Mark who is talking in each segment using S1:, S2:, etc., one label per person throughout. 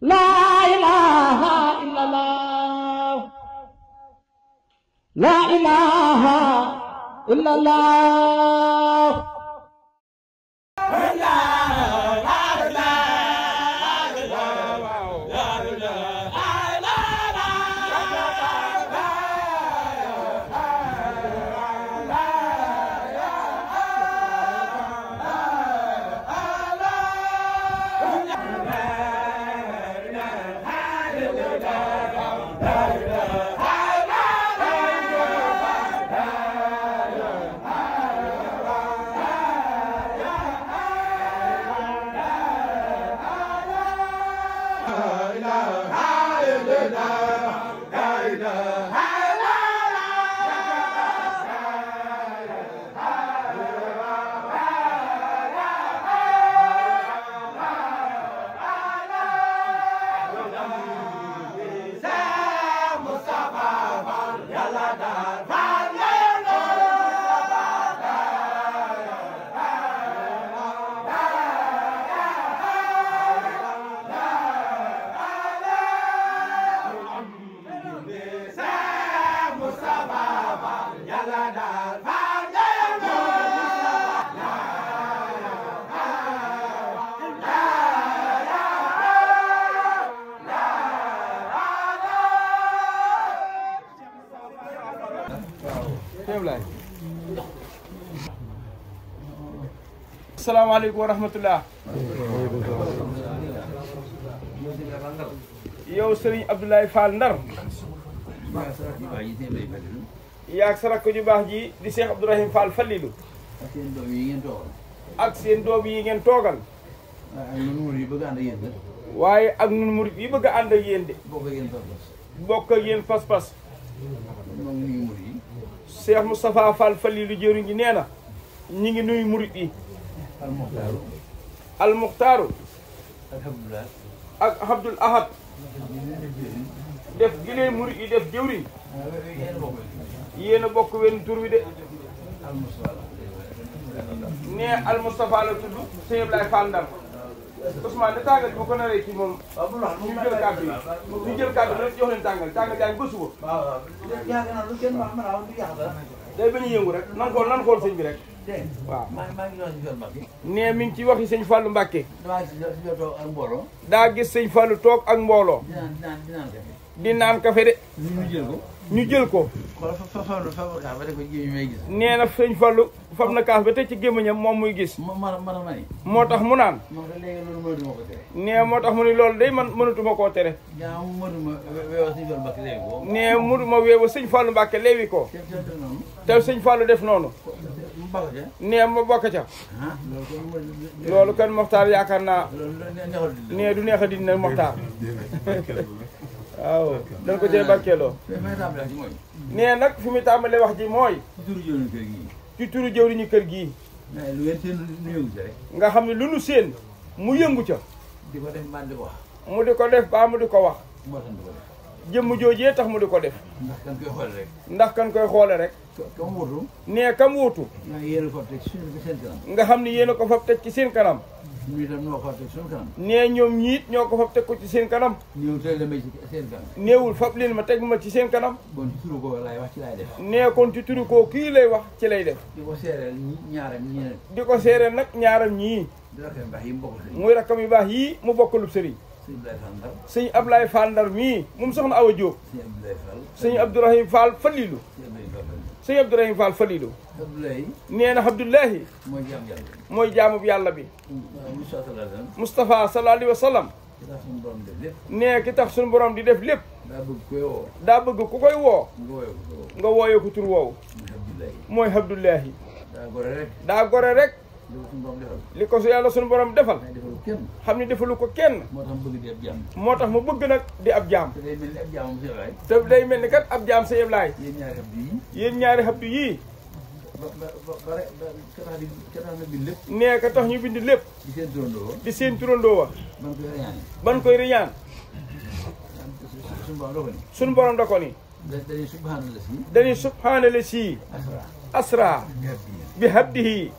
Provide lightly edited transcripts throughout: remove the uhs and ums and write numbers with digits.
S1: لا إله إلا الله لا إله إلا الله
S2: asalaamaaleykum wa rahmatullah. yow Serigne Abdoulaye Fall Ndar. yaag sa rakk ju baax ji di Cheikh Abdourahim Fall Fallilu. ak seen doom yi ngeen toogal. waaye ak nun murit yi bëgg a ànd ak yéen de. bokk ak yéen pas-pas. Cheikh Moustapha Fall Fallilu jëriñ ji nee na ñi ngi nuyu murit yi. almuxtaaru ak Abdul Ahad def gilee murit yi def jëwriñ yéen a bokk wenn tur wi de ne al Moustapha la tudd sëñ Ablaye Fall Ndar Ousmane ne tàngal bi bu ko naree ci moom ñu jël kàddu yi ñu jël kàddu rek jox leen tàngal jaañ ba suba day bañ a yëngu rek nan xool sëñ bi rek waaw nee mi ngi ci waxi sëñ Fallou Mbacké daa gis sëñ Fallou toog ak mbooloo di naan kafe de ñu jël ko nee na sëñ Fallou fab na kaas ba teg ci gémmiñam moom muy gis moo tax mu naan nee moo tax mu ni loolu day man mënatuma koo tere nee mënuma weewa sëñ Fallou Mbacké leewi ko te sëñ Fallou def noonu nee ma bokk ca loolu kan Moxtaar yaakaar naa nee du neex a dindi nag Moxtaar waaw dañ ko cee barkeeloo nee nag fi mu tàmbalee wax ji mooy ci turu jëwriñu kër gii nga xam ne lu nu séen mu yëngu ca mu di ko def baa mu di ko wax jëmm joojee tax mu di ko def ndax kan koy xoole rek nee kam wuutu nga xam ne yéen a ko fab teg ci seen kanam nee ñoom ñiit ñoo ko fab teg ko ci seen kanam néewul fab leen ma teg ma ci seen kanam nee kon ci turu koo kii lay wax ci lay def di ko seereel nag ñaaram ñii muy rakkam yu baax yii mu bokkalub sëriñ sëñ Ablaye Fall Ndar mii moom soxna Awa Diop sëñ Abdourahim Fall Fallilu sëñ Abdourahim Fall Fallilu nee na Abdullahi mooy jaamub yàlla bi Moustapha sallallahu alayhi wa sallam nee ki tax suñu borom di def lépp daa bëgg ku koy woo nga wooyee ko tur woowu mooy Abdullahi daa gore rek li ko yàlla suñu borom defal xam ne defalu ko kenn moo tax mu bëgg nag di ab jaam te day mel ni kat ab jaam sa yeblaay yéen ñaari Abdu yii nee ka tax ñu bind lépp di seen turandoo wa ban koy riñaan suñu borom da ko ni dañuy subhaanala si asra bi habdihi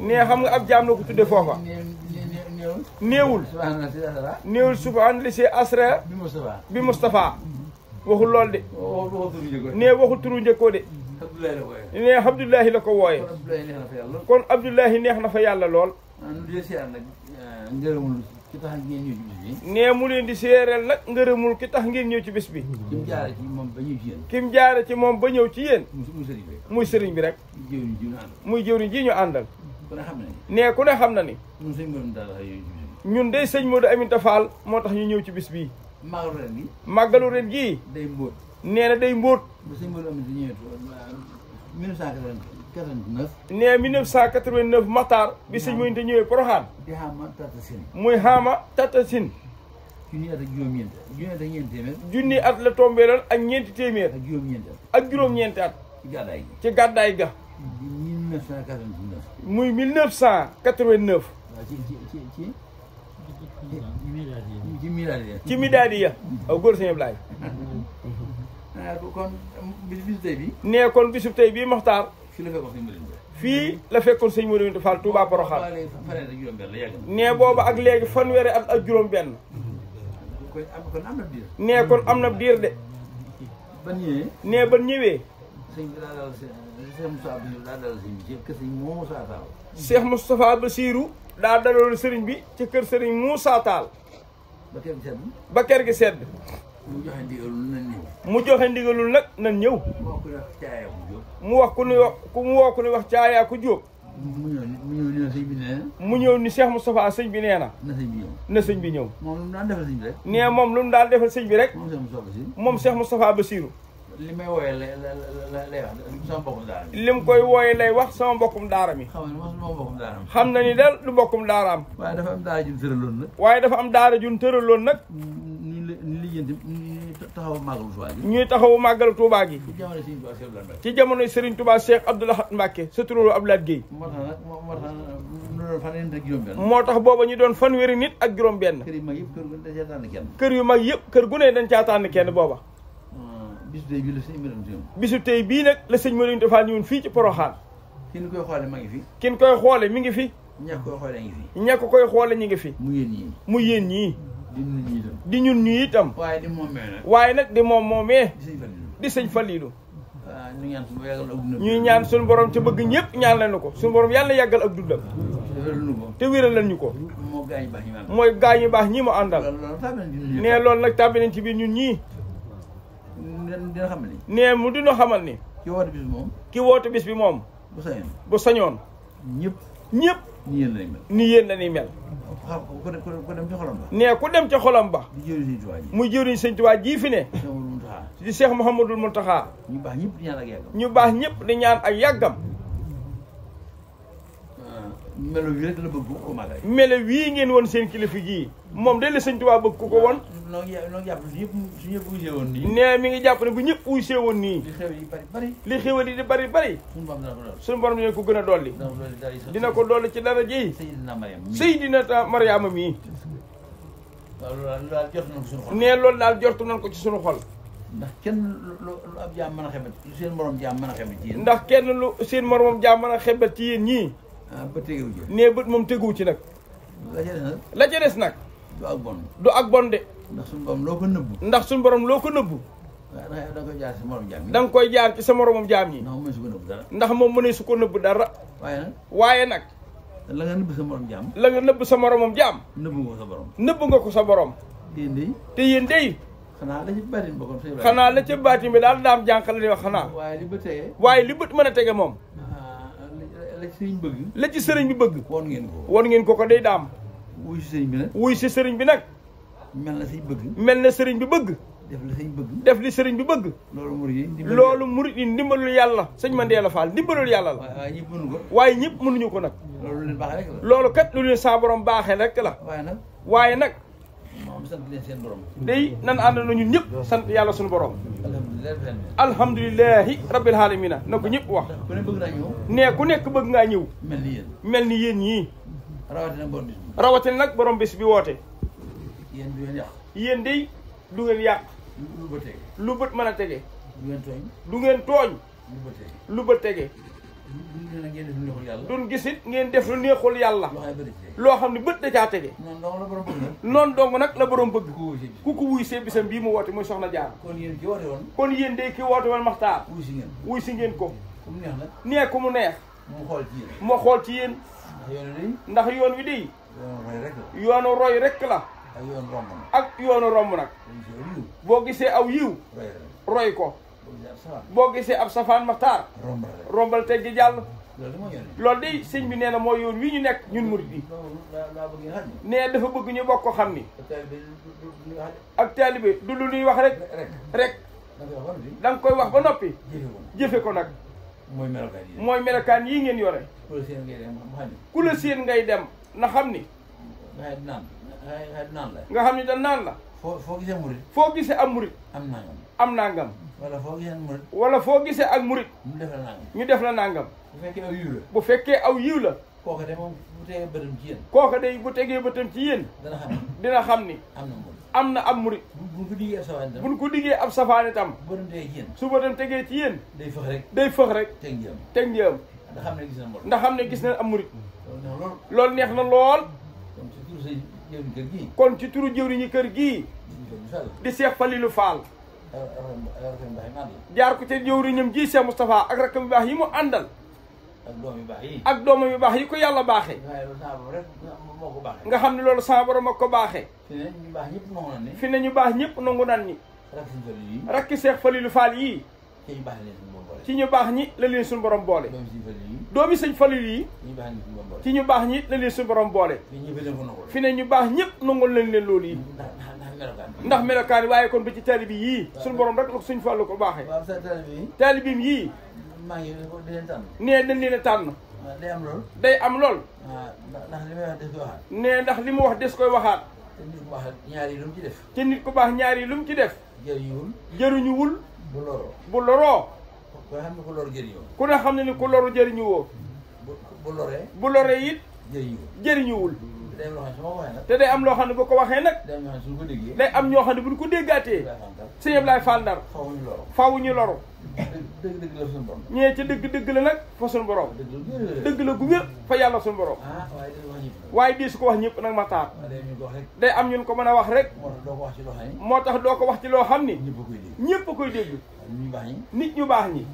S2: nee xam nga ab jaam la ko tudde foofa néewul subhaan li si asra bi Moustapha waxul lool de nee waxul turu njëkkoo de nee Abdullahi la ko wooye kon Abdullahi neex na fa yàlla lool nee mu leen di séeréel nag ngërëmul ki tax ngeen ñëw ci bis bi kim jaare ci moom ba ñëw ci yéen muy sëriñ bi rek muy jëwriñ ji ñu àndal nee ku ne xam na ni ñun day sëñ Modou Aminta Fall moo tax ñu ñëw ci bis bii màggalu ren gii nee na day mbóot nee 1989 Maxtaar bi sëñ Modou ñëwee Poroxaan muy xaama tatasin junni at la tombeeloon ak ñeenti téeméer ak juróom-ñeenti at ci gàddaay ga muy 1989 ci midaadiya aw góor sëñ Ablaay
S3: kon bisu tey bi
S2: nee kon bisu tey bii Maxtaar fii la fekkoon sëñ Modou Aminta Fall Touba Poroxaan nee booba ak léegi fanweeri at ak juróom benn nee kon am na diir de nee ban ñëwee Cheikh Moustapha Bassirou daa daloon sëriñ bi ci kër sëriñ Moussa Tall ba kër gi sedd mu joxe ndigalul nag nan ñëw mu wax ku mu woo ku ni wax caayaa ku jóob mu ñëw ni Cheikh Moustapha sëñ bi nee na sëñ bi ñëw nee moom lu mu daal defal sëñ bi rek moom Cheikh Moustapha Bassirou
S3: li may wooyee lay wax sama mbokkum daara mi.
S2: li mu koy wooyee lay wax sama mbokkum daara mi. xam na ni daal du mbokkum daaraam.
S3: waaye dafa am daara jun tëraloon nag.
S2: waaye dafa am daara jun tëraloon nag.
S3: ñuy taxawu màggalu Tuubaa gi.
S2: ñuy taxawu màggalu Tuubaa gi. ci jamonoy Serigne Touba Cheikh Abdoul Ahad Mbacké sa turóolu Abdoulaye Guèye. moo tax booba ñu doon fanweeri nit ak juróom-benn. kër yu mag yëpp kër gu ne dañ caa tànn kenn booba. bisu tey bii nag la sëñ Modou Aminta Fall ñëwoon fii ci Poroxaan.
S3: kin koy xoole ma ngi fi.
S2: kin koy xoole mi ngi fi.
S3: ñàkk koy xoole ngi fi.
S2: ñàkk koy xoole ñi ngi fi.
S3: mu
S2: yéen ñii.
S3: di ñun ñii itam.
S2: waaye di moom
S3: mee nag.
S2: waaye nag di moom moomee. di sëñ Fallilu. ñuy ñaan suñu borom ca bëgg ñëpp ñaan lañu ko suñu borom yàlla yàggal ak dundam. te wéral lañu ko. mooy gaañu baax ñi mu àndal. nee loolu nag tàbbi nañ ci biir ñun ñii.
S3: dina xamal ni.
S2: nee mu dina xamal ni.
S3: ki woote bis bi moom.
S2: ki woote bis bi moom. bu sañoon. ñëpp. ni yéen la ñuy mel.
S3: ku dem ca xolam ba.
S2: nee ku dem ca xolam ba. muy jëriñ sëñ Tuubaa ji fi ne. di Cheikh Mouhamadul Mountakha.
S3: ñu baax ñëpp
S2: ñu baax ñëpp di
S3: di ñaan ak yàggam.
S2: ñaan ak yàggam.
S3: melo wii rek la bëgg ko màggal.
S2: melo wii ngeen woon seen kilifa gii moom de la sëñ Tuubaa bëgg ku ko woon.
S3: noo jàpp su ñëpp wuysee woon nii.
S2: nee mi ngi jàpp ne bu ñëpp wuysee woon nii.
S3: li xew yi bari.
S2: li xewal yi di bari. suñu borom dina ko gën a dolli. dina ko dolli ci dara ji. Seydina Mariama mii. nee loolu daal jortu nañ ko ci suñu xol.
S3: ndax kenn lu ab jaam mën a xebet lu seen morom jaam mën a xebet ci yéen.
S2: ndax kenn lu seen moromam jaam mën a xebet ci yéen ñii.
S3: ba tegewu ci.
S2: nee bët moom teguwu ci nag. la ca des nag.
S3: du ak bon.
S2: du ak bon de.
S3: ndax suñu borom loo ko nëbbu.
S2: ndax suñu borom loo ko nëbbu.
S3: da nga koy jaar ci sa morom jaam yi.
S2: da nga koy jaar ci sa moromam jaam yi.
S3: ndax moom mënee
S2: ndax moom mënee su
S3: su ko nëbbu dara.
S2: ko nëbbu dara.
S3: waaye nag.
S2: la nga nëbb sa morom jaam.
S3: la nga nëbb sa moromam jaam.
S2: nëbbu nga ko sa borom.
S3: nëbbu nga ko sa borom.
S2: te yéen dey.
S3: xanaa la ci baatin ba kon.
S2: xanaa la ca baatin bi daal daam jànq la ñuy wax xanaa.
S3: waaye li bët tege.
S2: waaye li bët mën a tege moom.
S3: la ci sëriñ bëgg.
S2: la ci sëriñ bi bëgg.
S3: woon ngeen ko
S2: ko day daam.
S3: wuy si sëriñ bi nag.
S2: wuy si sëriñ bi nag.
S3: mel na sëriñ bëgg.
S2: mel na sëriñ bi bëgg.
S3: def li sëriñ bëgg.
S2: def li sëriñ bi bëgg.
S3: loolu murid yi
S2: ndimbalul yàlla sëñ Mandela Fall ndimbalul yàlla la.
S3: waaye ñëpp mënu ko.
S2: waaye ñëpp mënuñu ko nag.
S3: loolu leen baaxee rek la.
S2: loolu kat lu leen saa borom baaxee rek la. waaye nag.
S3: moom sant leen seen borom.
S2: day nan ànd na ñun ñëpp sant yàlla suñu borom. alhamdulilahi rabbil alamina na ko ñëpp wax.
S3: ku ne bëgg naa ñëw.
S2: nee ku nekk bëgg ngaa ñëw.
S3: mel ni
S2: yéen
S3: yéen.
S2: ñii.
S3: rawatina
S2: nag borom bis bi woote.
S3: yéen du ngeen yàq.
S2: yéen day du ngeen yàq.
S3: lu bët tege.
S2: lu bët mën a tege.
S3: du ngeen tooñ.
S2: du ngeen tooñ.
S3: lu bët tege.
S2: lu bët tege. duñ gisit ngeen def lu neexul yàlla loo xam ne bët da caa tege noonu dong nag la borom bëgg ku ko wuy see bisam bii mu woote muy soxna jaar kon yéen day ki woote woon Maxtaar wuy si ngeen ko nee ku mu neex moo xool ci yéen ndax yoon wi day yoonu roy rek la ak yoonu romb nag boo gisee aw yiw roy ko boo gisee ab safaan Maxtaar rombal teggi jàll loolu day sëñ bi nee na mooy yoon wi ñu nekk ñun murid yi nee dafa bëgg ñu bokk ko xam ni ak taalibe du lu ñuy wax rek da nga koy wax ba noppi jëfe ko nag mooy melokaan yii ngeen yore ku la seen ngay dem na xam ni nga xam ni da naan la foo gisee am murid am nangam wala foo gisee ak murid ñu def la nangam bu fekkee aw yiw la
S3: kooka de moom bu tegee bëtam ci yéen
S2: kooka de bu tegee bëtam ci yéen dina xam ni am na am murid buñ ko diggee ab safaan itam su bëtam tegee ci yéen day fëx rek teg njëam ndax xam ne gis na am murid loolu neex na lool kon ci turu jëwriñu kër gii di Cheikh Falilou Fall jaar ko ca jëwriñam ji Cheikh Moustapha ak rakkam yu baax yi mu àndal ak doomam yu baax yi ko yàlla baaxee nga xam ne loolu sama borom ak ko baaxee fi ne ñu baax ñëpp nangu nan ñi rakki Cheikh Falilou Fall yii ci ñu baax ñi la leen suñu borom boole doomi sëñ Falilou yi ci ñu baax ñi la leen suñu borom boole fi ne ñu baax ñëpp nangul leen leen loolu yi ndax melokaan yi waaye kon ba ci taalibi yii suñu borom rek la ko suñ Fallu ko baaxee taalibim yii nee dañ leen a tànn day am lool nee ndax li mu wax des koy waxaat te nit ku baax ñaar yi lu mu ci def jëriñuwul bu loroo ku ne xam ne ni ku loru jëriñu woo bu loree it jëriñuwul te day am loo xam ne boo ko waxee nag day am ñoo xam ne bu ñu ko déggaatee sëñ Ablaye Fall Ndar faaw ñu loru ñee ca dëgg la nag fa suñu borom dëgg la gu wér fa yàlla suñu borom waaye di su ko wax ñëpp nag Maxtaar day am ñun ko mën a wax rek moo tax doo ko wax ci loo xam ni ñëpp a koy dégg nit ñu baax ñi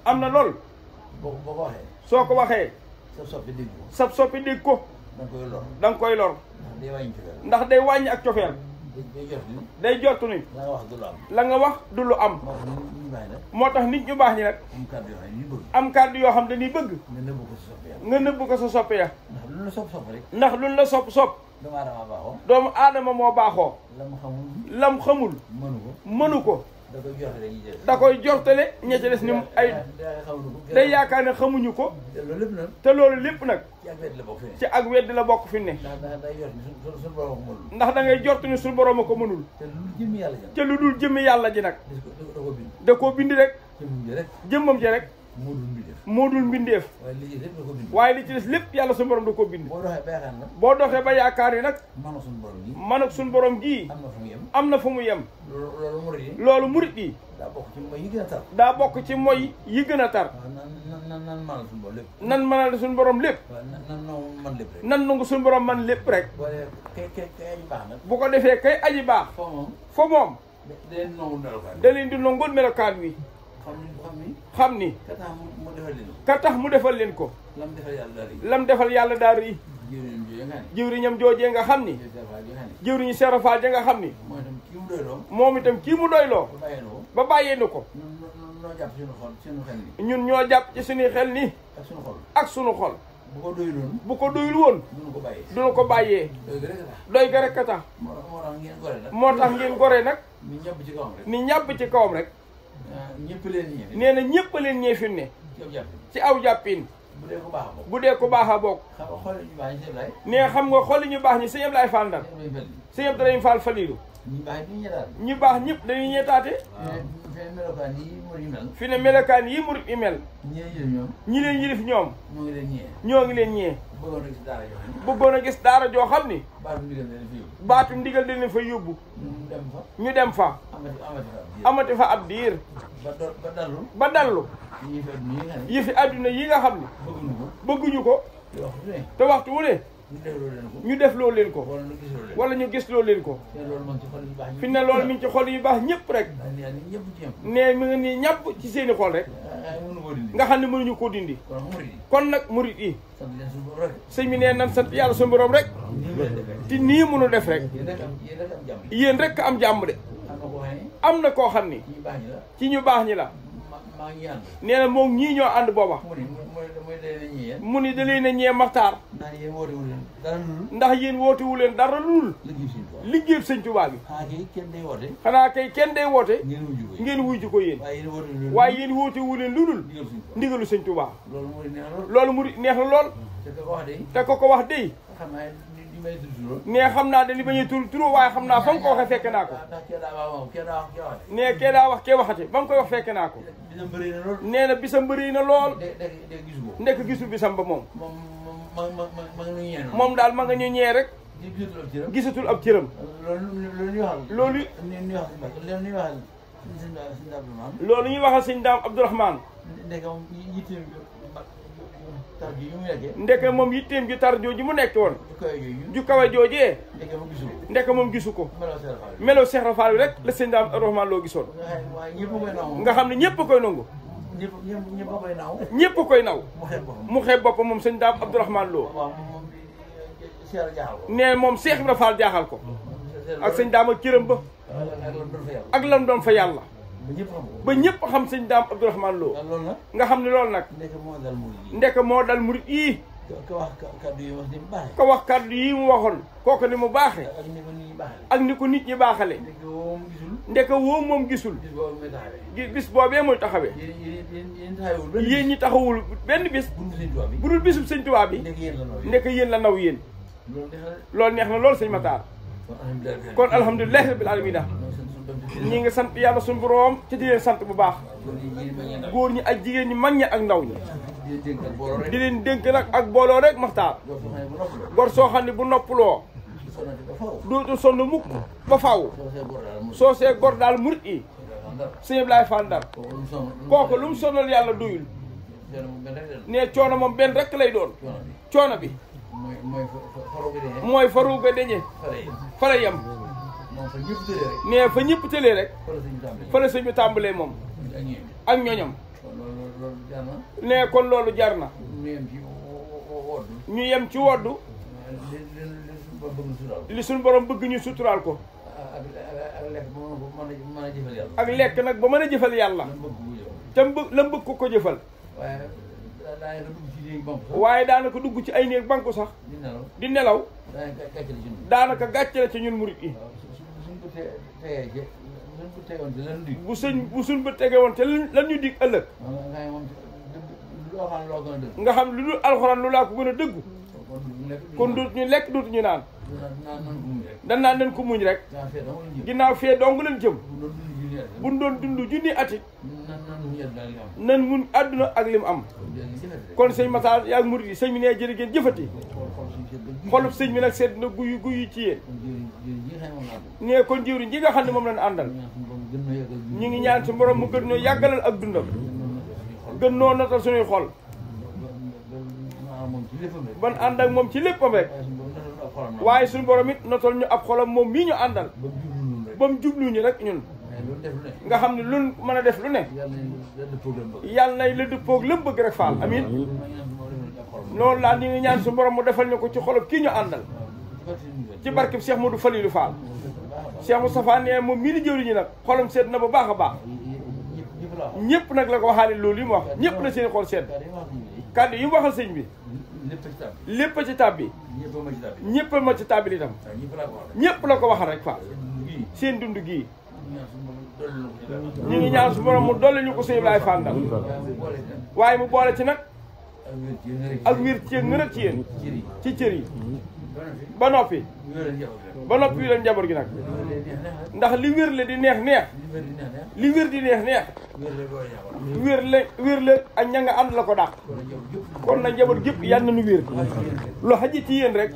S2: am na lool soo ko waxee sab soppi dégg ko da nga koy lor ndax day wàññi ak cofeel day jottu ni la nga wax du lu am moo tax nit ñu baax ñi nag am kàddu yoo xam dañuy bëgg nga nëbb ko sa soppe ya ndax luñ la sopp doomu aadama moo baaxoo lam xamul mënu ko da koy jortale ña ca des ni ay day yaakaar ne xamuñu ko te loolu lépp nag ci ak wedd la bokk fi ne ndax da ngay jort ni suñu borom a ko mënul te lu dul jëmmi yàlla ji nag da koo bind rek jëmmam ji rek moo dul mbindeef waaye li ci des lépp yàlla suñu borom da koo bind boo doxee ba yaakaar yi nag man ak suñu borom gii am na fu mu yem loolu murit yi daa bokk ci mooy yi gën a tar nan mënal suñu borom lépp nan nangu suñu borom man lépp rek bu ko defee kay aji baax fa moom da leen di nangul melokaan wi xam ni ka tax mu defal leen ko lam defal yàlla daa rëy jëwriñam joojee nga xam ni jëwriñu serafal ja nga xam ni moom itam kii mu doyloo ba bàyyee nu ko ñun ñoo jàpp ci suñuy xel ni ak suñu xol bu ko doyul woon duñu ko bàyyee doy ga rek a tax moo tax ngeen gore nag ni ñàbb ci kawam rek nee na ñëpp leen ñee fi ne ci aw jàppin bu dee ko baax a bokk nee xam nga xooli ñu baax ñi sëñ Ablaye Fall Ndar sëñ Abdoulaye Fall Falilou ñu baax ñëpp dañuy ñeetaate fi ne melokaan yi murit yi mel ñi leen yilif ñoom ñoo ngi leen ñee bëggoon a gis daara joo xam ni baatum ndigal dañ leen fa yóbbu ñu dem fa amati fa ab diir ba dallu yi fi adduna yi nga xam ne bëgguñu ko te waxtu wu ne ñu def loo leen ko wala ñu gis loo leen ko fi ne loolu mi ngi ci xol yu baax ñëpp rek ne mi ngi nii ñàpp ci seeni xol rek nga xam ne mënuñu koo dindi kon nag murit yi sëñ bi nee nan sant yàlla suñu borom rek te nii mënu def rek yéen rek am jàmm de am na koo xam ni ci ñu baax ñi la nee na moom ñii ñoo ànd booba mu ni da leen a ñee Maxtaar ndax yéen wootewu leen dara lul liggéeyub sëñ Tuubaa bi xanaa kay kenn day woote ngeen wuy ji ko yéen waaye yéen wootewu leen lulul ndigalu sëñ Tuubaa loolu mu neex na lool te ko wax dey nee xam naa de li bañuy tur waaye xam naa fa nga ko waxee fekk naa ko nee kee daa wax kee waxati ba nga koy wax fekk naa ko nee na bisam bëri na lool ndekk gisul bisam ba moom moom daal ma nga ñu ñee rek gisatul ab cëram loolu ñuy waxal sëñ Daam Abdourahmane ndeke moom yitteem ji tar jooju mu nekk woon ju kawe joojee ndeke moom gisu ko melo Seex Ibra Faal rek la sëñ Daam Abdourahmane loo gisoon nga xam ne ñëpp a koy nangu ñëpp a koy naw mu xeeb boppam moom sëñ Daam Abdourahmane loo nee moom Seex Ibra Faal jaaxal ko ak sëñ Daam ak cëram ba ak lam doon fa yàlla ba ñëpp xam sëñ Daam Abdourahmane Lo nga xam ne loolu nag ndek moo dal murit yii ko wax kàddu yi mu waxoon kooku ni mu baaxe ak ni ko nit ñi baaxale ndek woo moom gisul bis boobee muy taxawee yéen ñi taxawul benn bis bu dul bisub sëñ Tuubaa bi ndek yéen la naw yéen loolu neex na loolu sëñ Matar kon alhamdulilah rabbil alamin ñi nga sant yàlla suñu borom ci di leen sant bu baax góor ñi ak jigéen ñi mag ñi ak ndaw ñi di leen dénk nag ak booloo rek Maxtaar gor soo xam ne bu noppaloo dootu sonn mukk ba faw soo see gor daal murit yi sëñ Ablaye Fall Ndar kooku lu mu sonal yàlla doyul ne coono moom benn rek lay doon coono bi mooy faru ga deñe fara yem nee fa ñëpp tëlee rek fa la sëñ bi tàmbalee moom ak ñoñam nee kon loolu jar na ñu yem ci woddu li suñ borom bëgg ñu suturaal ko ak lekk nag ba mën a jëfal yàlla tam la bëgg ko jëfal waaye daanaka dugg ci ay néeg banku sax di nelaw daanaka gàcce la ci ñun murit yi bu suñ ba tege woon te lan ñu dig ëllëg nga xam lu dul alxuraan lu laa ko gën a dëggu kon dootu ñu lekk dootu ñu naan danaa nañ ko muñ rek ginnaaw fee dong leen jëm buñ doon dund junni ati nan muñ àdduna ak lim am kon sëñ Matar yaa murit yi sëñ bi nee jërë ngeen jëfati xolub sëñ bi nag sedd na guyu guyu ci yéen nee kon jiwriñ ji nga xam ne moom lañ àndal ñu ngi ñaan su borom mu gën ñoo yàggalal ak dundam gën noo natal suñuy xol ban ànd ak moom ci léppam rek waaye suñu borom it natal ñu ab xolam moom mii ñu àndal ba mu jublu ñu rek ñun nga xam ne luñ mën a def lu ne yàlla nay la dëppoog lëm bëgg rek faal amin loolu laa ñu ngi ñaan suñu borom mu defal ñu ko ci xolub kii ñu àndal ci barkeb Cheikh Modou Falilou Fall Cheikh Moustapha nee moom mii di jëwriñu nag xolam seet na bu baax a baax ñëpp nag la ko waxaale loolu yi mu wax ñëpp la seen xol seet kàddu yi mu waxal sëñ bi lépp a ci tàbbi ñëpp ma ci tàbbi itam ñëpp la ko waxal rek Fall seen dund gii ñu ngi ñaan su borom mu dolli ñu ko sëñ Ibrahima Fall Ndar waaye mu boole ci nag ak wér ci ngën a ci yéen ci cër yi ba noppi yu leen njaboot gi nag ndax li wér la di neex neex li wér di neex neex wér la ak ña nga ànd la ko dàq kon nag njaboot gépp yal na nu wér lu xaji ci yéen rek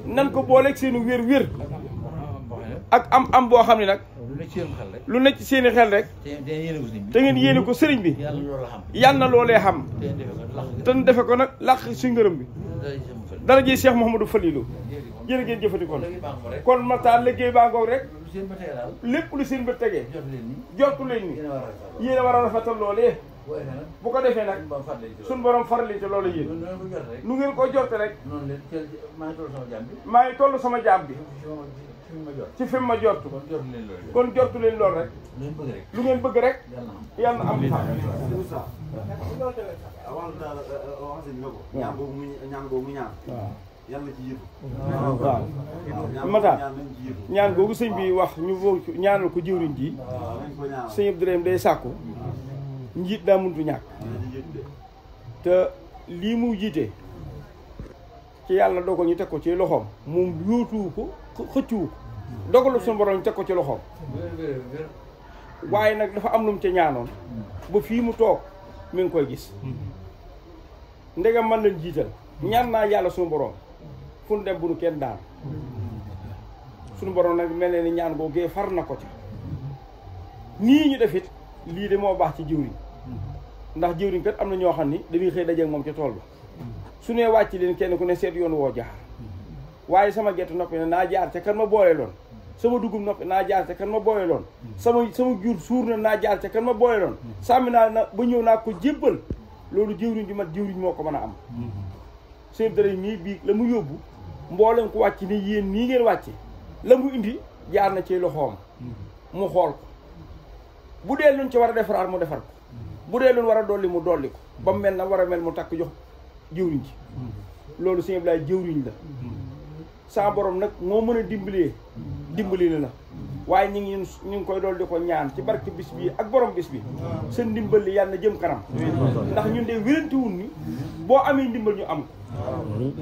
S2: nan ko booleeg seenu wér ak am boo xam ne nag
S3: lu ne ci seen xel rek
S2: lu nekk ci seeni xel rek te ngeen yéene ko sëriñ bi yàlla na loolee xam te ñu defe ko nag làq si ngërëm bi dara ji Cheikh Mouhamadou Falilou jërë ngeen jëfati kon Makhtar liggéey baa ngoog rek lépp lu seen bët tegee jottu leen ni yéen a war a rafetal loolee bu ko defee nag suñ borom farali te loolu yéen nu ngeen ko jorte rek maa ngi toll sama jaam bi ci fi ma jortu kon jortu leen loolu rek lu ngeen bëgg rek yàlla na am
S4: ñaan boobu mu ñaan yàlla ci yëpp
S2: waaw Makhtar ñaan googu sëñ bi wax ñu ñaanal ko jëwriñ ji sëñ Abdourahim day sàkku njiit daa muntu ñàkk te lii mu jiite ci yàlla dogal ñu teg ko ci loxoom moom yóotuwu ko xëccuwu ko dogalu suñu borom ñu teg ko ci loxoom waaye nag dafa am lu mu ca ñaanoon ba fii mu toog mi ngi koy gis ndegam man lañ jiital ñaan naa yàlla suñu borom fu nu dem bu nu kenn daan suñu borom nag mel ne ni ñaan googee far na ko ca nii ñu def it lii de moo baax ci jiwriñ ndax jiwriñ kat am na ñoo xam ni dañuy xëy dajeeg moom ca tool ba su nee wàcc leen kenn ku ne seet yoon woo jaar waaye sama gerte noppi ne naa jaar ca kan ma boole loon sama dugub noppi naa jaar ca kan ma boole loon sama jur suur na naa jaar ca kan ma boole loon sàmmi naa na ba ñëw naa ko jébbal loolu jiwriñ ju mat jiwriñ moo ko mën a am seen dara nii bii la mu yóbbu mboolem ko wàcc ni yéen nii ngeen wàcce la mu indi jaar na ci loxoom mu xool ko bu dee luñ ci war a defaraat mu defar ko bu dee luñ war a dolli mu dolli ko ba mu mel na war a mel mu takk jox jëwriñ ci loolu sëñ Ablaye jëwriñ la sa borom nag moo mën a dimbali la waaye ñu ngi koy dool di ko ñaan ci barke bis bi ak borom bis bi seen ndimbal li yàlla na jëm kanam ndax ñun de wérantiwul ni boo amee ndimbal ñu am ko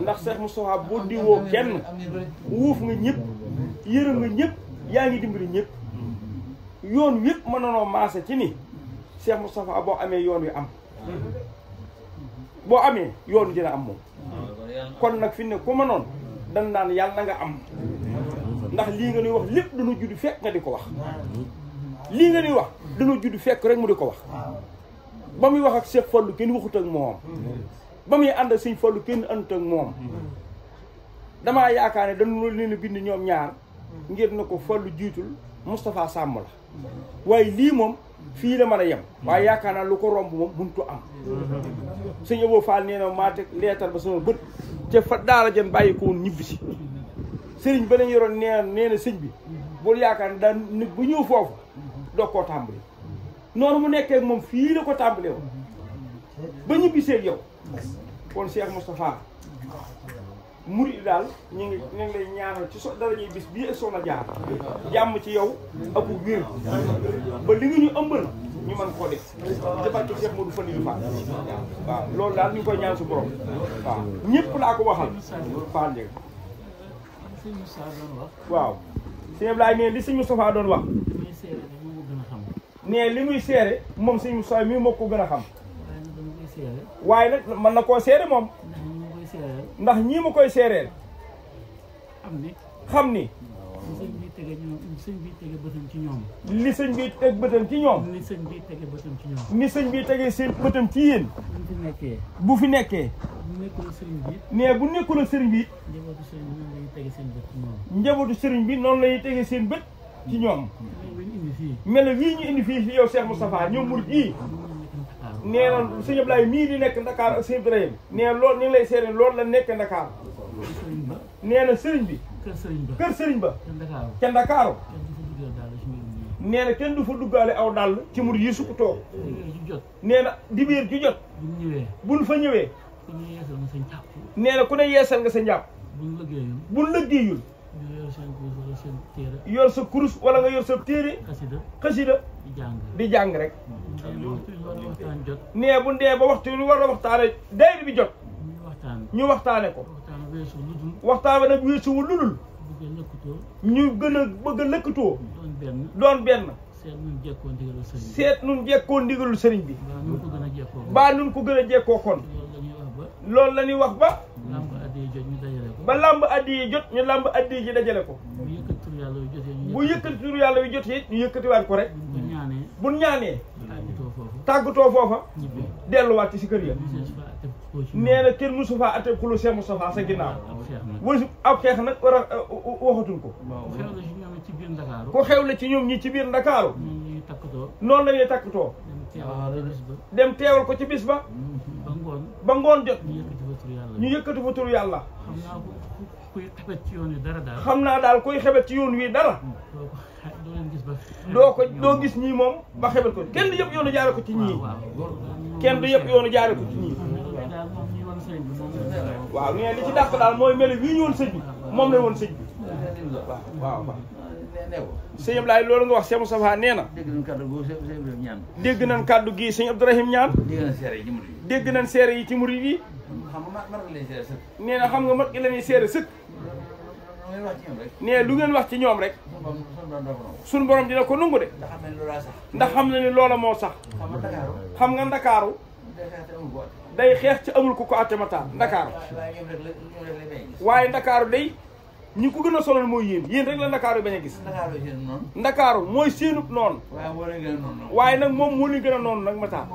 S2: ndax Cheikh Moustapha boo diwoo kenn wuuf nga ñëpp yërëm nga ñëpp yaa ngi dimbali ñëpp yoon yëpp mën nanoo maase ci ni Cheikh Moustapha boo amee yoon wi am boo amee yoon wi dina am moom kon nag fi ne ku ma noon dan naan yàlla na nga am ndax lii nga ñuy wax lépp dañu judd fekk nga di ko wax lii nga ñuy wax dañu judd fekk rek mu di ko wax ba muy wax ak Cheikh Fallou kenn waxut ak moom ba muy ànd ak Sëñ Fallou kenn àndut ak moom damaa yaakaar ne dañu leen a bind ñoom ñaar ngir na ko Fallou jiitul Moustapha sàmm la waaye lii moom fii la mën a yem waaye yaakaar naa lu ko romb moom muntu am sëñ Abo Fall nee na maa teg leetar ba sama bët te fa daara jën bàyyi ko woon ñibbi si sëriñ ba lañ yoroon nee na sëñ bi bul yaakaar ne daan nit bu ñëw foofu doo koo tàmbali noonu mu nekkee moom fii la ko tàmbalee woon ba ñibbi seeg yow kon Cheikh Moustapha murid daal ñu ngi lay ñaanal ci dara ñuy bis bii ak soxna jaar jàmm ci yow ak wér ba li nga ñu ëmbal ñu mën koo def ci barke Cheikh Modou Falilou Fall waaw loolu daal ñu ngi koy ñaan su borom waaw ñëpp laa ko waxal Fall Ndiaye waaw sëñ Ablaye ne li sëñ Moustapha doon wax ne li muy seere moom sëñ Moustapha mii moo ko gën a xam waaye nag mën na koo seere moom ndax ñii ma koy seereel xam ni
S5: sëñ bi tege bëtam ci ñoom
S2: li sëñ bi teg bëtam ci ñoom
S5: ni sëñ bi tege bëtam ci ñoom
S2: ni sëñ bi tegee seen bëtam ci yéen bu fi nekkee
S5: bu nekkul sëriñ bi
S2: ne bu nekkul sëriñ bi
S5: njabootu sëriñ bi noonu lañuy tege seen bët ci ñoom
S2: njabootu sëriñ bi noonu lañuy tege seen bët ci ñoom mel na wii ñu indi fii yow Cheikh Moustapha ñoom murid yi nee na sëñ Ablaye mii di nekk Dakar ak sëñ Ibrahima nee loolu ni ngi lay seere loolu la nekk Dakar nee na sëriñ bi kër sëriñ ba ca Ndakaaru nee na kenn du fa duggaale aw dàll ci murid yi su ko toog nee na dibéer ju jot buñ fa ñëwee nee na ku ne yeesal nga sa njàpp buñ lëggéeyul yor sa kurus wala nga yor sa téere xasida di jàng rek nee bu ndee ba waxtu lu war a waxtaane dayri bi jot ñu waxtaane ko waxtaan ba nag weesuwul ludul ñu gën a bëgg a lëkkatoo doon benn seet nun jekkoo ndigalul sëriñ bi baa nun ko gën a jekkoo kon loolu la ñuy wax ba làmb addi yi jot ñu làmb addi yi ji dajale ko bu yëkkati turu yàlla wi jotee ñu yëkkatiwaat ko rek
S6: bu ñaanee
S2: bu ñaanee
S6: tàggatoo foofu
S2: tàggatoo foofa
S6: ñibbi
S2: delluwaat ci si kër ya nee na kenn musu faa atte xulu Cheikh Moustapha sa ginnaaw wasu ab xeex nag war a waxatuñ ko
S6: xew la ci ñoom ci biir Ndakaaru
S2: ku xew la ci ñoom ñi ci biir Ndakaaru
S6: ñoom ñuy takkatoo
S2: noonu la ñuy takkatoo dem teewal ko ci bis ba ba ngoon jot ñu yëkkati fa turu yàlla
S6: xam naa kuy xebet ci yoon wi dara daal
S2: xam naa daal kuy xebet ci yoon wi dara
S6: doo leen gis ba
S2: doo gis ñii moom ba xebet ko kenn du yëpp yoonu jaare ko ci ñii kenn du yëpp yoonu jaare ko ci ñii waaw nee li ci dàq daal mooy mel wii ñu woon sëñ bi moom la woon sëñ bi waaw sëñ Ablaye loolu nga wax Cheikh Moustapha nee na dégg nañ kàddu gii sëñ Abdourahim ñaan dégg nañ seere yi ci murid yi nee na xam nga mat gi la ñuy seere sëkk nee lu ngeen wax ci ñoom rek suñ borom dina ko nungu de ndax xam na ni loola moo sax xam nga Ndakaaru day xeex ci amul ku ko atte mataar Ndakaaru waaye Ndakaaru day ñi ko gën a sonal mooy yéen rek la Ndakaaru bañ a gis Ndakaaru mooy seenub noonu waaye nag moom moo leen gën a noonu nag mataar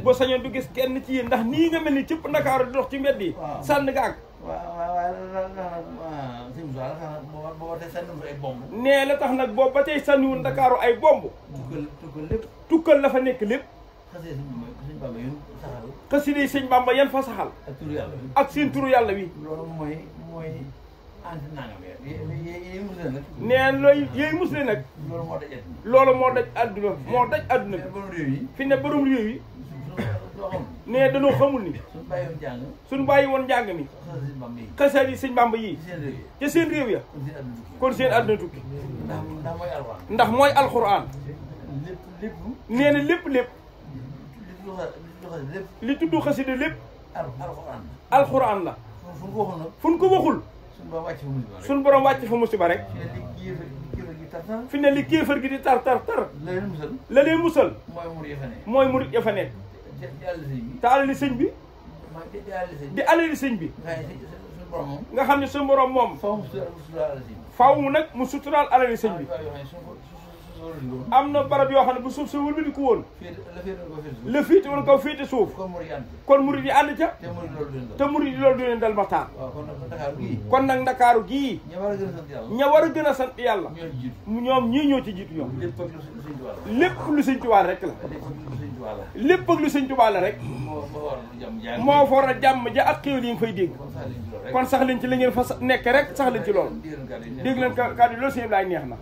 S2: boo sañoon du gis kenn ci yéen ndax nii nga mel ni cëpp Ndakaaru di dox ci mbedd yi sànn nga ak nee la tax nag boobu ba tey sànniwul Ndakaaru ay bomb tukkal la fa nekk lépp xasida yi sëñ Bamba yan fa saxal ak seen turu yàlla wi nee looy yooyu musle nag loolu moo daj àdduna bi fi ne borom réew yi nee dañoo xamul ni suñu bàyyi woon njàng mi xasida yi sëñ Bamba yii ca seen réew ya kon seen àdduna tukki ndax mooy alxuraan nee na lépp li tudd xasida lépp alxuraan la fu ñu ko waxul suñ borom wàcc fa musiba rek fi ne li kéefër gi di tar la leen musal mooy murit ya fa nekk te alali sëñ bi di alali sëñ bi nga xam ne suñu borom moom faaw mu nag mu suturaal alali sëñ bi am na barab yoo xam ne bu suuf sa wëlbati ko woon la féete woon kaw féete suuf kon murid yi ànd ca te murid yi loolu du leen dal maxtaan kon nag Ndakaaru gii ña war a gën a sant yàlla ñoom ñii ñoo ci jiitu ñoom lépp lu sëñ Tuubaa rek la lépp ak lu sëñ Tuubaa la rek moo fa war a jàmm ja ak xéwal yi nga fay dégg kon sax leen ci la ngeen fa nekk rek sax leen ci loolu dégg leen kàddu loolu sëñ Ablaye neex na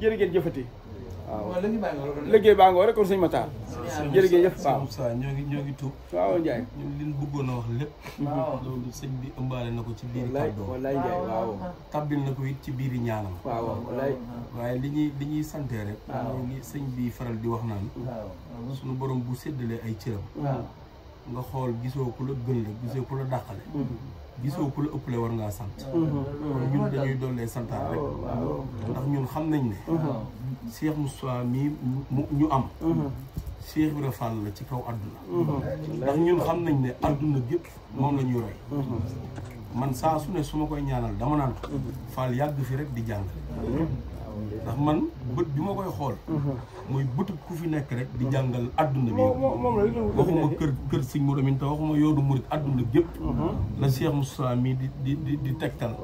S2: jërë ngeen jëfati waaw liggéey baa ngoo rek kon sëñ Matar jërëjëf waaw
S7: ñoo ngi tuub
S2: waaw Ndiaye
S7: ñun liñ bëggoon a wax lépp loolu sëñ bi ëmbaale na ko ci biiri kàddoom
S2: wallaay Ndiaye waaw
S7: tabbil na ko it ci biiri ñaanam
S2: waaw wallaay
S7: waaye li ñuy sante rek mooy li sëñ bi faral di wax naan suñu borom bu séddalee ay cëram nga xool gisoo ku la gën la gisoo ku la dàqale gisoo ku la ëppale war ngaa sant kon ñun dañuy dollee santaat rek ndax ñun xam nañ ne Cheikh Moustapha mii ñu am Cheikh Ibra Fall la ci kaw àdduna ndax ñun xam nañ ne àdduna gépp moom la ñuy roy man saa su ne su ma koy ñaanal dama naan Fall yàgg fi rek di jàng ndax man bët bi ma koy xool mooy bëtu ku fi nekk rek di jàngal adduna bi waxuma kër sëñ Modou Aminta waxuma yoonu murit adduna gépp la Cheikh Moustapha mii di tegtal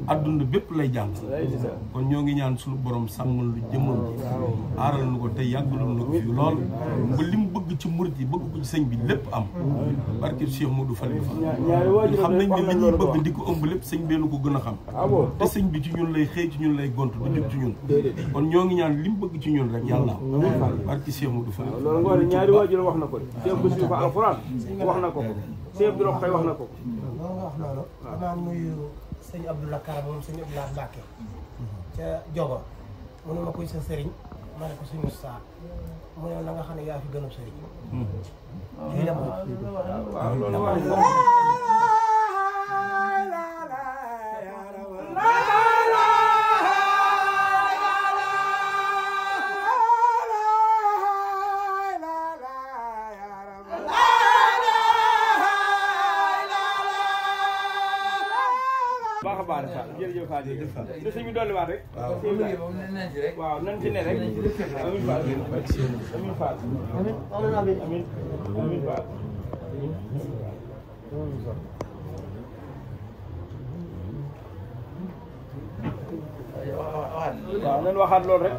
S7: adduna bépp lay jàng kon ñoo ngi ñaan suñu borom sàmmal lu jëmmam ji aaral nu ko te yàggalul na ko fi lool ba li mu bëgg ci murit yi bëgg ko ci sëñ bi lépp am barke Cheikh Modou Fall xam nañ ne li ñuy bëgg di ko ëmb lépp sëñ bee nu ko gën a xam te sëñ bi ci ñun lay xëy ci ñun lay gont du jub ci ñun kon ñoo ngi ñaan li mu bëgg ci ñun rek yàlla barki Cheikh Modou Fall
S2: loolu nga wax ne ñaari waajur wax na ko de Cheikh Boussou Fa alxuraan wax na ko ko Cheikh Abdou Rokhaya wax na ko ko
S8: loolu nga wax noonu damaa nuyu sëñ Abdoulaye Karam moom sëñ Abdoulaye Mbacke ca Jogo mu ne ma koy sa sëriñ ma ne ko sëñ Moussa mu ne na nga xam ne yaa fi gënu sëriñ lii la
S2: waaw loolu baax a baax Baara Fall jërëjëf Fall jërëjëf sëñ bi dolliwaat rek. waaw nan ci ne rek. amiin Fall amiin Fall. amiin Fall. waaw nan waxaat loolu rek.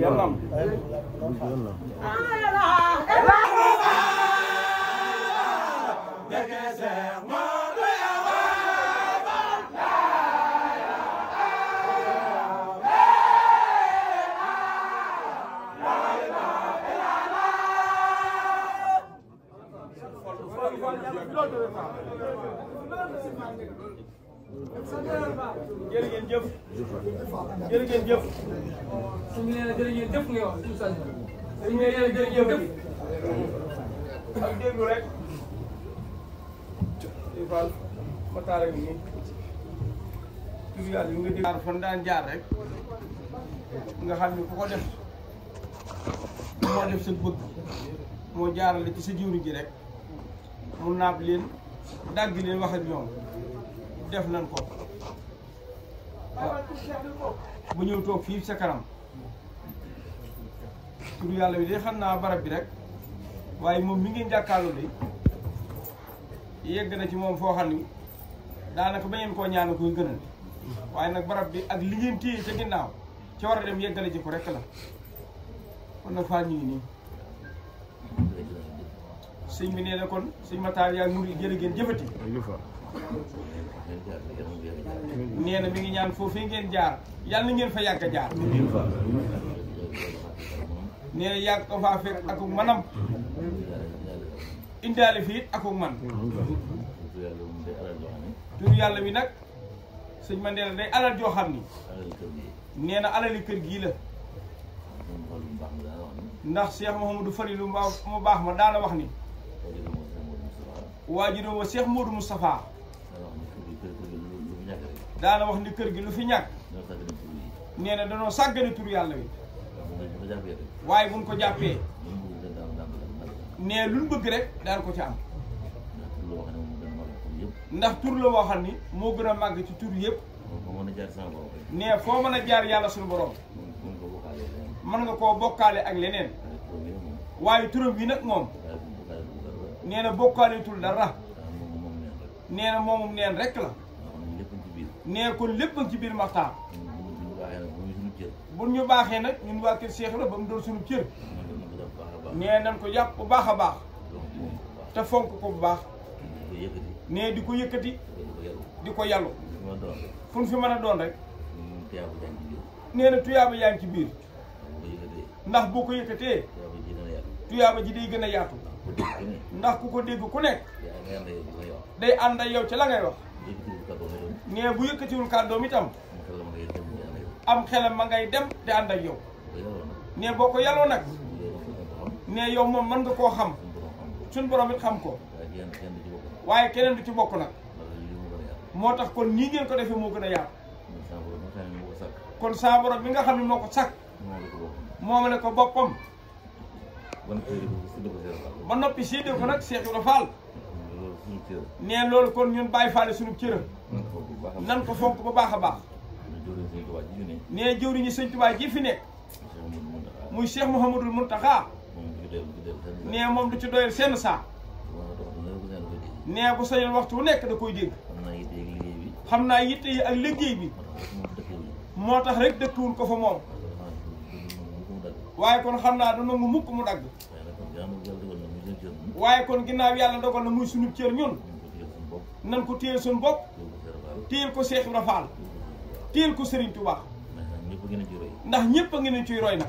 S2: yàlla am. jërë ngeen jëf jërë ngeen jëf
S9: suñu nee na jërë ngeen jëf nga wax suñu nee na jërë ngeen jëf
S2: ak déglu rek di Fall ma taara ngi nii tur yàlla yi nga dégg jaar fan daan jaar rek nga xam ne ku ko def moo def sa bëgg moo jaarale ci sa jiwri ji rek mu naab leen dagg leen wax ak ñoom def nañ ko bu ñëw toog fii sa kanam tur yàlla bi de xam naa barab bi rek waaye moom mi ngeen jàkkaarloo de yegg na ci moom foo xam ni daanaka ba ngeen koo ñaan koy gënal waaye nag barab bi ak li ngeen téye ca ginnaaw ca war a dem yeggale ji ko rek la kon nag faa ñu ngi nii sëñ bi nee na kon sëñ Matar yaa ngi jërë ngeen jëfati nee na mi ngi ñaan foofee ngeen jaar yàlla na ngeen fa yàgg a jaar nee na yàgg ko faa fekk akuk manam indaale fii akuk man tur yàlla bi nag sëñ Mandela day alal joo xam ni nee na alali kër gii la ndax Cheikh Mouhamadou Falilou mu baax ma daana wax ni waajuram wa Cheikh Modou Moustapha daana wax ni kër gi lu fi ñàkk nee na danoo sàggane tur yàlla wi waaye buñ ko jàppee nee luñ bëgg rek daan ko ci am ndax tur la woo xam ni moo gën a màgg ci tur yëpp nee foo mën a jaar yàlla suñu borom mën nga koo bokkaale ak leneen waaye turam yi nag moom nee na bokkaale tul dara nee na moomum neen rek la nee kon lépp ci biir Maxtaar bu ñu baaxee nag ñun waa kër Cheikh la ba mu doon suñu cër nee nañ ko jàpp bu baax a baax te fonk ko bu baax nee di ko yëkkati di ko yàllu fu ñu fi mën a doon rek nee na tuyaaba yaa ngi ci biir ndax boo ko yëkkatee tuyaaba ji day gën a yaatu ndax ku ko dégg ku nekk day ànd ak yow ci la ngay wax nee bu yëkkatiwul kàddoom itam am xelam ma ngay dem te ànd ak yow nee boo ko yàlloo nag nee yow moom mën nga koo xam suñ borom it xam ko waaye keneen du ci bokk nag moo tax kon nii ngeen ko defee moo gën a yaatu kon saa borom bi nga xam ne moo ko sàkk moomale ko boppam ba noppi séddee ko nag Cheikh Ibra Fall nee loolu kon ñun bàyyi faale suñu cër nan ko fonk ba baax a baax nee jëwriñu sëñ Tuubaa ji fi nekk muy Cheikh Mouhamadul Mountakha nee moom du ci doyal seen saa nee bu sañoon waxtu wu nekk da koy dégg xam naa yitte yi ak liggéey bi moo tax rek dëkkuwul ko fa moom waaye kon xam naa du nangu mukk mu dagg waaye kon ginnaaw yàlla dogal na muy sunu cër ñun nan ko téyel suñu bopp téyel ko Cheikh Ibra Fall téyel ko Serigne Touba ndax ñëpp a ngi ne ciy roy nag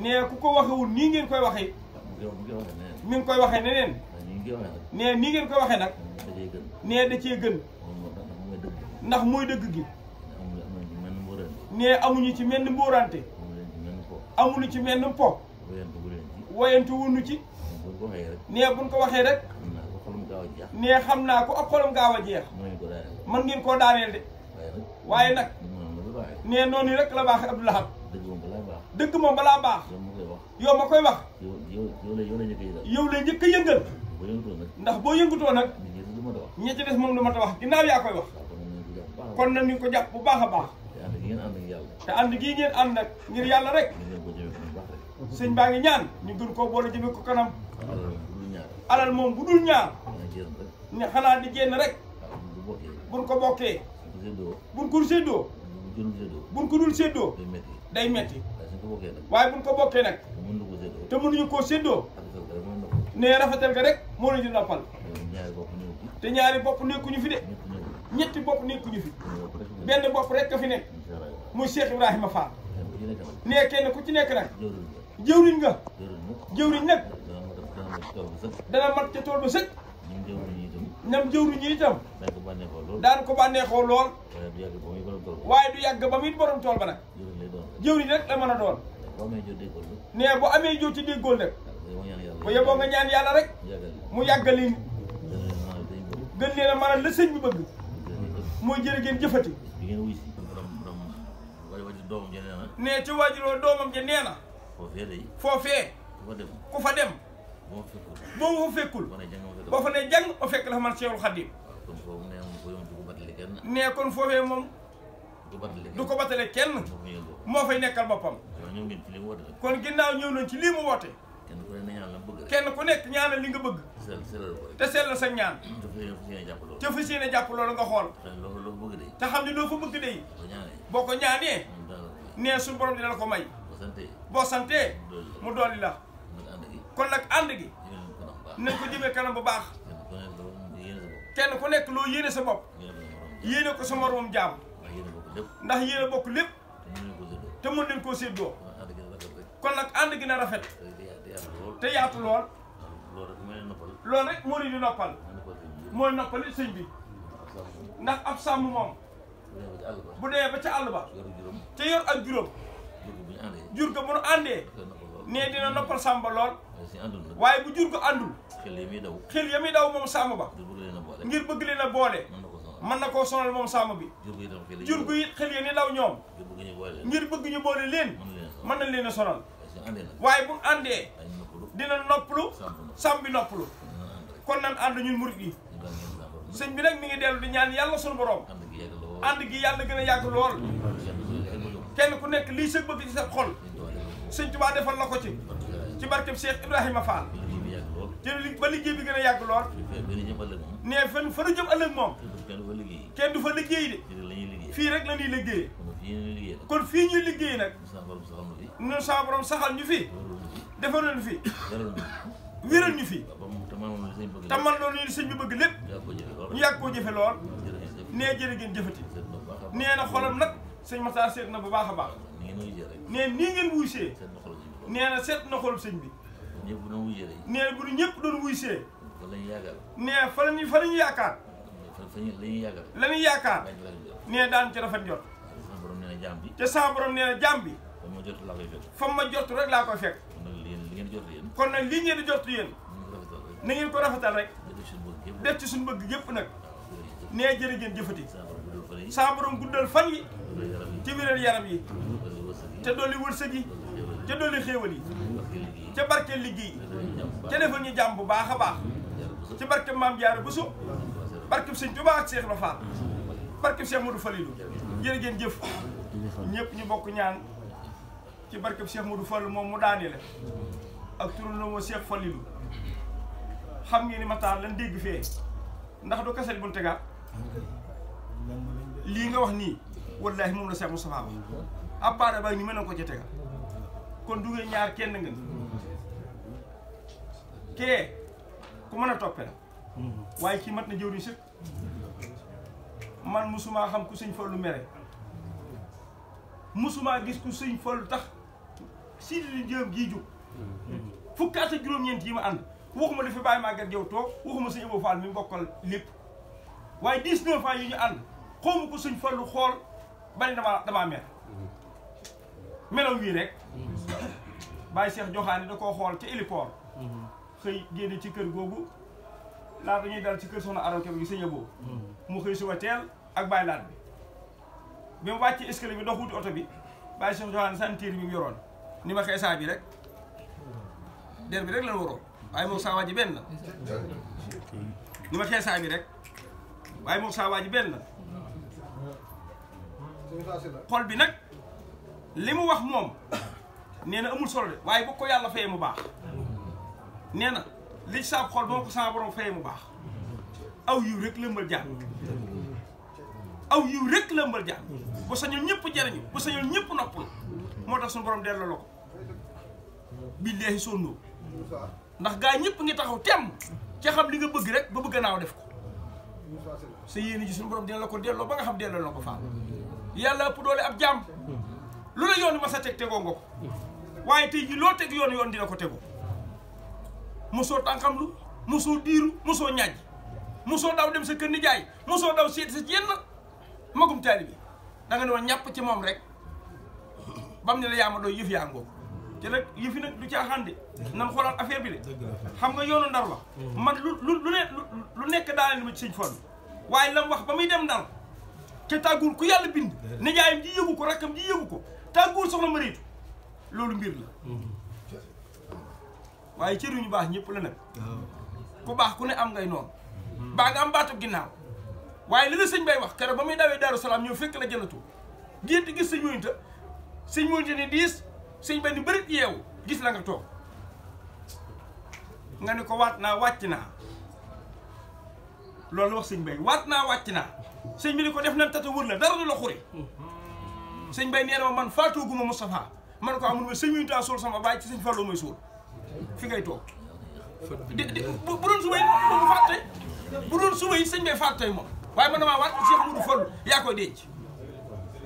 S2: nee ku ko waxewul nii ngeen koy waxee mi ngi koy waxee neneen nee nii ngeen koy waxee nag nee da cee gën ndax mooy dëgg gi nee amuñu ci menn mbóorante amuñu ci menn po woyante wuñu ci nee buñ ko waxee rek nee xam naa ko ab xolam gaaw a jeex mën ngeen koo daaneel de waaye nag nee noonu rek la baaxee Abdou Lahad dëgg moom balaa baax yow ma koy wax yow la njëkk a yëngal ndax boo yëngutoo nag ñi ci des moom du ma ta wax ginnaaw yaa koy wax kon nag ñu ko jàpp bu baax a baax te ànd gii ngeen ànd nag ngir yàlla rek sëñ baa ngi ñaan ñu gën koo boole jëme ko kanam alal moom bu dul ñaar ne xanaa di génn rek buñ ko bokkee buñ ko séddoo buñ ko dul séddoo day metti waaye buñ ko bokkee nag te mënuñu koo séddoo ne rafetal ga rek moo la di noppal te ñaari bopp nekkuñu fi de ñetti bopp nekkuñu fi benn bopp rek ka fi nekk muy Cheikh Ibrahima Fall ne kenn ku ci nekk nag jëwriñ nga jëwriñ nag dana mat ca tool ba sëkk ñam jëwriñ yi itam daan ko bànneexoo lool waaye du yàgg ba muy borom tool ba nag jëwriñ rek la mën a doon ne bu amee joo ci déggool nag bu yeboo nga ñaan yàlla rek mu yàggali gën leen a maanaam la sëñ bi bëgg mooy jërë ngeen jëfati ne ci waajuroo doomam ja nee na foofee ku fa dem boo ma fa fekkul boo fa ne jàng ma fekk la fa man Seexul Xadiim ne kon foofee moom du ko batale kenn moo fay nekkal boppam kon ginnaaw ñëw nañ ci lii mu woote kenn ku nekk ñaanal li nga bëgg te sellal sa ñaan te fas yéene jàpp loolu nga xool te xam ne loo fa bëgg day boo ko ñaanee nee suñu borom dina la ko may boo santee mu dolli la kon nag ànd gi nañ ko jëmee kanam bu baax kenn ku nekk loo yéene sa bopp yéene ko sa moromam jaam ndax yéene bokk lépp te mën leen koo séddoo kon nag ànd gi na rafet te yaatu lool loolu rek moo di noppal mooy noppal it sëñ bi ndax ab sàmm moom bu dee ba ca àll ba te yor ak juróom jur ga bu nu àndee nee dina noppal sàmm ba lool waaye bu jur ko àndul xel ya muy daw moom sàmm ba ngir bëgg leen a boole mën na koo sonal moom sàmm bi jur gu it xel ya ni daw ñoom ngir bëgg ñu boole leen mën na leen a sonal waaye bu àndee dina noppalu sàmm bi noppalu kon nan ànd ñun murit yi sëñ bi nag mi ngi dellu di ñaan yàlla sunu borom ànd gi yàlla gën a yàgg lool kenn ku nekk lii sa bëgg ci sa xol sëñ Tuubaa defal la ko ci barkeb Cheikh Ibrahima Fall te ba liggéey bi gën a yàgg lool ne fan fa nu jëm ëllëg moom kenn du fa liggéey de fii rek la ñuy liggéey kon fii ñuy liggéey nag ñun sa borom saxal ñu fi defal ñu fi wéral ñu fi te man loolu ñu sëñ bi bëgg lépp ñu yàgg koo jëfe lool nee jërë ngeen jëfati nee na xolam nag sëñ Matar seet na bu baax a baax nee nii ngeen wuysee nee na seet na xolub sëñ bi nee na bu ñu ñëpp doon wuysee nee fa lañu yaakaar la ñuy yaakaar nee daan ci rafet jot te sama borom nee na jaam bi fa ma jot rek laa koy fekk kon nag lii ngeen di jot yéen na ngeen ko rafetal rek def ci suñu bëgg yëpp nag nee jërë ngeen jëfati sama borom guddal fan yi ci wéral yaram yi te dolli wërsëg yi te dolli xéewal yi ca barke liggéey ca defal ñu jàmm bu baax a baax ci barke Maam Jaara Buso barke Sëñ Tuubaa ak Cheikh Ibra Fall barke Cheikh Modou Falilou jërë ngeen jëf ñëpp ñu bokk ñaan ci barke Cheikh Modou Falilou moom mu daanele ak turandoo moo Cheikh Falilou xam ngeen ni Matar lan dégg fee ndax du kaset bu ñu tegaat lii nga wax nii wallaahi moom la Cheikh Moustapha ba appareil ba ni mën na ko ca tegal kon duggee ñaar kenn ngeen kee ku mën a toppe la waaye kii mat na jëwriñ sëkk man musuma xam ku sëñ Fallu mere musuma gis ku sëñ Fallu tax si li jëm gii jóg fukki at ak juróom-ñeent yi ma ànd waxuma dafa bàyyi Maguette Diaw toog waxuma sëñ Abo Fall mi bokkal lépp waaye 19 ans yi ñu ànd xawma ko sëñ Fallu xool bari damaa mer melaw wii rek Baye Cheikh Joxaane da koo xool ca héliport xëy génne ci kër googu laata ñuy dal ci kër soxna Aroke bi sëñ Abo mu xëy suba teel ak Baye Laat bi mu wàccee escalier bi dox wuti oto bi Baye Cheikh Joxaane santéer bi mu yoroon ni ma xeesaa bi rek
S7: der bi rek lan waroo waaye moom saa waa ji benn ni ma xeesaay bi rek waaye moom saa waa ji benn xol bi nag li mu wax moom nee na amul solo de waaye bu ko yàlla fayee mu baax nee na li saab xol boo ko sama borom fayee mu baax aw yiw rek lëmbal jàng aw yiw rek lëmbal jàng bu sañoon ñëpp jariñu bu sañoon ñëpp noppul moo tax suñu borom delloo la ko billaahi sonnoo ndax gaa ñëpp ngi taxaw temm ca xam li nga bëgg rek ba bëgg naaw def ko sa yéene ji suñu borom dina la ko delloo ba nga xam delloo la ko faam yàlla ëpp doole ab jaam lu la yoon ma sa teg tegoo nga ko waaye tey ji loo teg yoon dina ko tegoo mosoo tànkam lu mosoo diiru mosoo ñaaj mosoo daw dem sa kër nijaay mosoo daw seet sa yenn magum taali bi da nga ne woon ñàpp ci moom rek bam ne la yaa ma doy yëf yaa ngoo te nag yëfi nag du caaxaan de nan xoolaat affaire bi de xam nga yoonu ndar la man lu nekk daane ni ma ci sëñ Fallu waaye lam wax ba muy dem ndar te tàggul ku yàlla bind nijaayam ji yëgu ko rakkam ji yëgu ko tàggul soxna Mariitu loolu mbir la waaye cër yu ñu baax ñëpp la nag ku baax ku ne am ngay noonu baa nga am baatu ginnaaw waaye li la sëñ bay wax keroog ba muy dawee Daaru Salaam ñëw fekk la jëlatu gént gis sëñ Moynta ni diis sëñ bay ni bërit yeewu gis la nga toog nga ne ko waat naa wàcc naa loolu la wax sëñ bay waat naa wàcc naa sëñ bi ni ko def nañ tata wër la dara du la xuri sëñ bay nee na ma man faatooguma Moustapha man ko amul ma sëñ Moynta suul sama baay ci sëñ Fallu mooy suul fi ngay toog bu doon suba yi moom fàtte bu doon suba yi sëñ bay faatu tey moom waaye man damaa waat Cheikh Modou Fallu yaa koy denc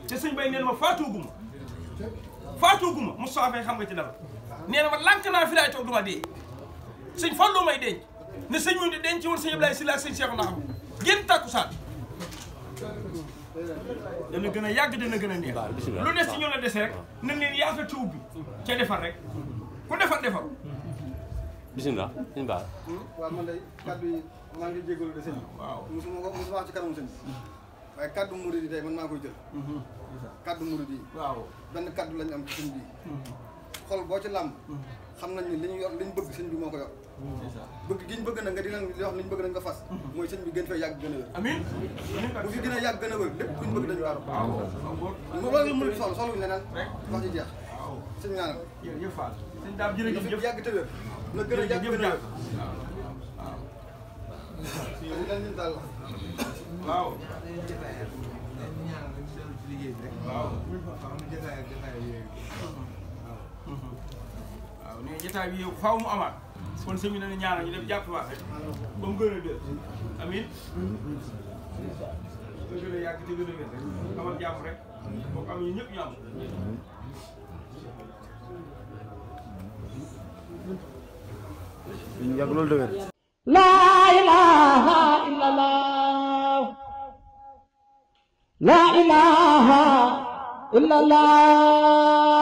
S7: te sëñ bay nee na ma faatooguma Moustapha Faye xam nga ci dara nee na ma lànk naa fi laay toog du ma dee sëñ Fallu may denc ne sëñ Moynta denc woon sëñ Ablaye Sylla ak sëñ Cheikh Ndax génn tàkkusaan dana gën a yàgg dana gën a neex lu des ci ñoo la dese rek nañ leen yaatal ci ubbi ca defar rek ku defar defaru
S10: bisimilah bisimilah.
S4: waaw man day kaddu yi maa ngi jégalu de sëñ bi. waaw mosuma wax ci kanamu sëñ bi. waaye kaddu murid yi tey man maa koy jël. kaddu murid yi. waaw benn kaddu lañ am ci sëñ bi. xol boo ci làmb. xam nañ ni li ñu yor li ñu bëgg sëñ bi moo ko yor. bëgg gi ñu bëgg na nga di leen li wax li ñu bëgg na nga fas. mooy sëñ bi gën fay yàgg gën a wér. amiin bu fi gën a yàgg gën a wér lépp lu ñu bëgg dañu war. waaw mu loolu murid soxla wuñu leneen wax ci jeex. sëñ ñaanal.
S7: jërëjëf Fall sëñ Daam jërëjëf
S4: yàgg te wér. na gën a yàgg gën a wér. waaw.
S7: waaw nee jotaay bi yow faaw mu amaat kon sëñ bi ne ñaanal ñu def jàppiwaat rek ba mu gën a dër amiin ba gën a yàgg te gën a wér rek amal jàmm rek boo am ñu ñëpp ñu am
S1: yàgg loolu dëgër laa ilaaha illallah laa ilaaha illallah